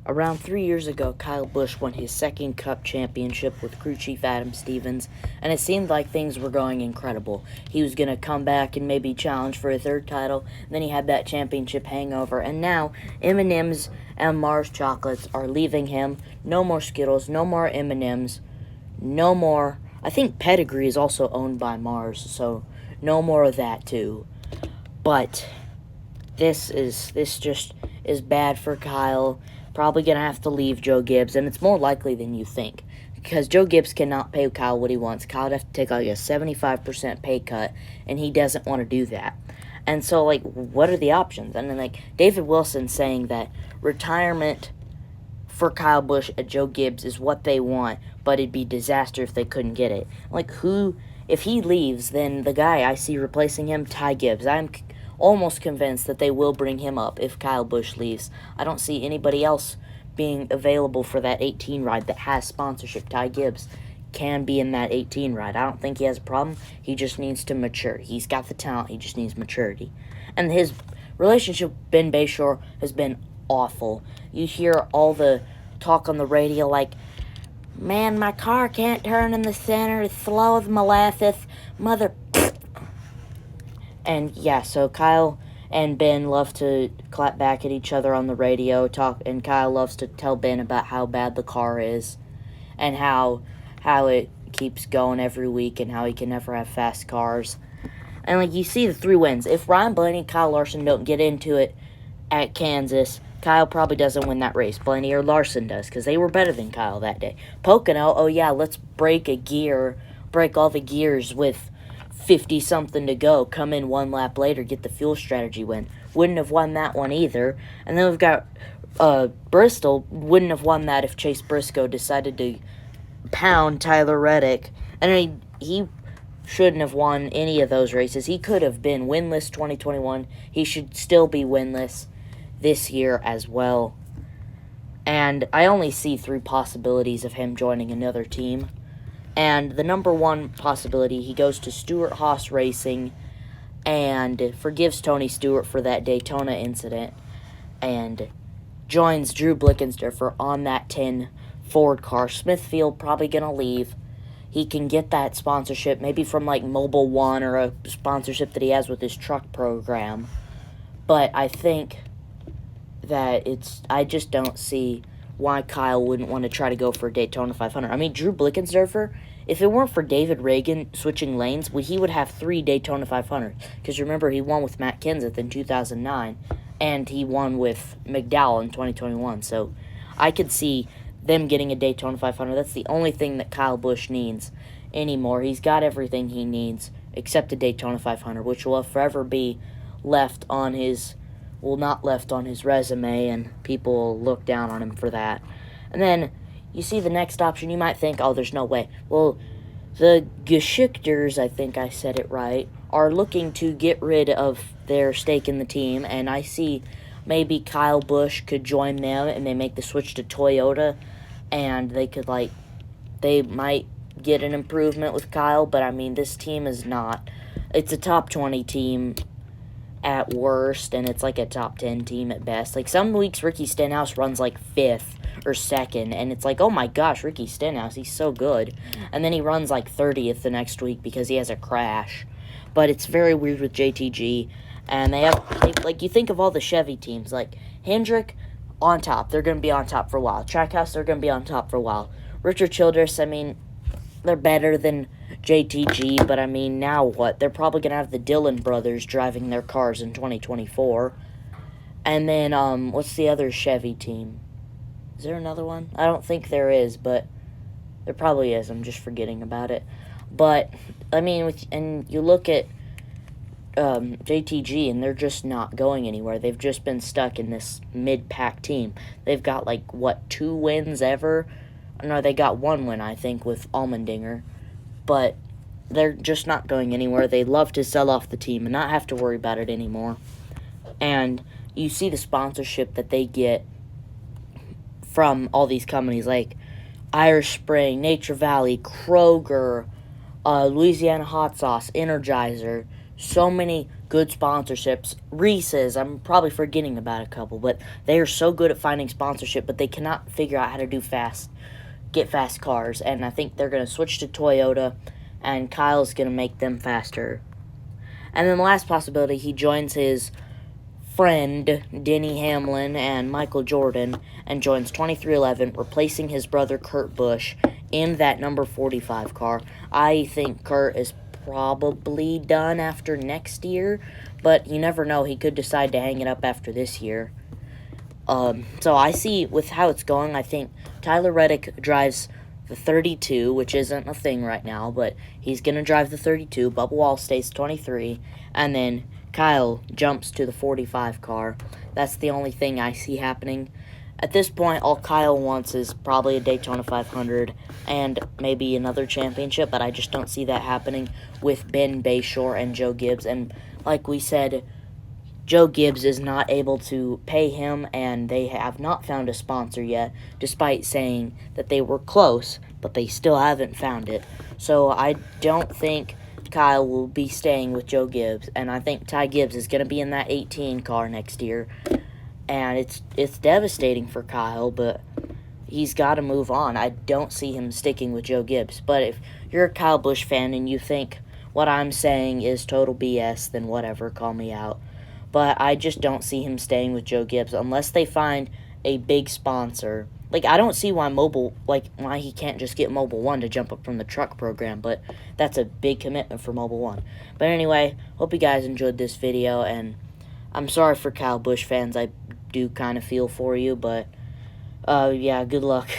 Around 3 years ago, Kyle Busch won his second Cup championship with crew chief Adam Stevens, and it seemed like things were going incredible. He was going to come back and maybe challenge for a third title, then he had that championship hangover, and now M&M's and Mars chocolates are leaving him. No more Skittles, no more M&M's, no more. I think Pedigree is also owned by Mars, so no more of that too. But this just is bad for Kyle. Probably going to have to leave Joe Gibbs, and it's more likely than you think. Because Joe Gibbs cannot pay Kyle what he wants. Kyle would have to take like a 75% pay cut, and he doesn't want to do that. And so, what are the options? And then, David Wilson saying that retirement for Kyle Busch at Joe Gibbs is what they want, but it'd be disaster if they couldn't get it. If he leaves, then the guy I see replacing him, Ty Gibbs. I'm almost convinced that they will bring him up if Kyle Busch leaves. I don't see anybody else being available for that 18 ride that has sponsorship. Ty Gibbs can be in that 18 ride. I don't think he has a problem. He just needs to mature. He's got the talent. He just needs maturity. And his relationship with Ben Bayshore has been awful. You hear all the talk on the radio man, my car can't turn in the center. It's slow as molasses. Mother... And yeah, so Kyle and Ben love to clap back at each other on the radio, and Kyle loves to tell Ben about how bad the car is and how it keeps going every week and how he can never have fast cars. And you see the 3 wins. If Ryan Blaney and Kyle Larson don't get into it at Kansas, Kyle probably doesn't win that race. Blaney or Larson does, because they were better than Kyle that day. Pocono, oh yeah, let's break all the gears with 50-something to go, come in 1 lap later, get the fuel strategy win. Wouldn't have won that one either. And then we've got Bristol. Wouldn't have won that if Chase Briscoe decided to pound Tyler Reddick. And he shouldn't have won any of those races. He could have been winless 2021. He should still be winless this year as well. And I only see 3 possibilities of him joining another team. And the number 1 possibility, he goes to Stewart-Haas Racing and forgives Tony Stewart for that Daytona incident and joins Drew Blickensderfer on that 10 Ford car. Smithfield probably going to leave. He can get that sponsorship, maybe from Mobile One or a sponsorship that he has with his truck program. But I think that I just don't see why Kyle wouldn't want to try to go for a Daytona 500. I mean, Drew Blickensderfer, if it weren't for David Reagan switching lanes, he would have 3 Daytona 500. Because remember, he won with Matt Kenseth in 2009, and he won with McDowell in 2021. So I could see them getting a Daytona 500. That's the only thing that Kyle Busch needs anymore. He's got everything he needs except a Daytona 500, which will forever be left on his... not left on his resume, and people will look down on him for that. And then you see the next option, you might think, oh, there's no way. Well, the Geschichters, I think I said it right, are looking to get rid of their stake in the team, and I see maybe Kyle Busch could join them, and they make the switch to Toyota, and they could, they might get an improvement with Kyle, but, I mean, this team is not. It's a top 20 team at worst, and it's a top 10 team at best. Some weeks Ricky Stenhouse runs 5th or 2nd, and it's oh my gosh, Ricky Stenhouse, he's so good. And then he runs 30th the next week because he has a crash. But it's very weird with JTG, and you think of all the Chevy teams, Hendrick on top, they're going to be on top for a while. Trackhouse, they're going to be on top for a while. Richard Childress, I mean, they're better than JTG, but I mean, now what? They're probably going to have the Dillon brothers driving their cars in 2024. And then, what's the other Chevy team? Is there another one? I don't think there is, but there probably is. I'm just forgetting about it. But, I mean, and you look at JTG, and they're just not going anywhere. They've just been stuck in this mid-pack team. They've got, 2 wins ever? No, they got 1 win, I think, with Allmendinger. But they're just not going anywhere. They love to sell off the team and not have to worry about it anymore. And you see the sponsorship that they get from all these companies like Irish Spring, Nature Valley, Kroger, Louisiana Hot Sauce, Energizer, so many good sponsorships. Reese's, I'm probably forgetting about a couple, but they are so good at finding sponsorship, but they cannot figure out how to get fast cars, and I think they're going to switch to Toyota, and Kyle's going to make them faster. And then the last possibility, he joins his friend Denny Hamlin and Michael Jordan and joins 2311, replacing his brother Kurt Busch in that number 45 car. I think Kurt is probably done after next year, but you never know. He could decide to hang it up after this year. So I see with how it's going, I think Tyler Reddick drives the 32, which isn't a thing right now, but he's going to drive the 32. Bubba Wall stays 23, and then Kyle jumps to the 45 car. That's the only thing I see happening. At this point, all Kyle wants is probably a Daytona 500 and maybe another championship, but I just don't see that happening with Ben Bayshore and Joe Gibbs. And like we said, Joe Gibbs is not able to pay him, and they have not found a sponsor yet, despite saying that they were close, but they still haven't found it. So I don't think Kyle will be staying with Joe Gibbs, and I think Ty Gibbs is going to be in that 18 car next year. And it's devastating for Kyle, but he's got to move on. I don't see him sticking with Joe Gibbs. But if you're a Kyle Busch fan and you think what I'm saying is total BS, then whatever, call me out. But I just don't see him staying with Joe Gibbs unless they find a big sponsor. Like, I don't see why why he can't just get Mobil 1 to jump up from the truck program, but that's a big commitment for Mobil 1. But anyway, hope you guys enjoyed this video, and I'm sorry for Kyle Busch fans. I do kind of feel for you, but yeah, good luck.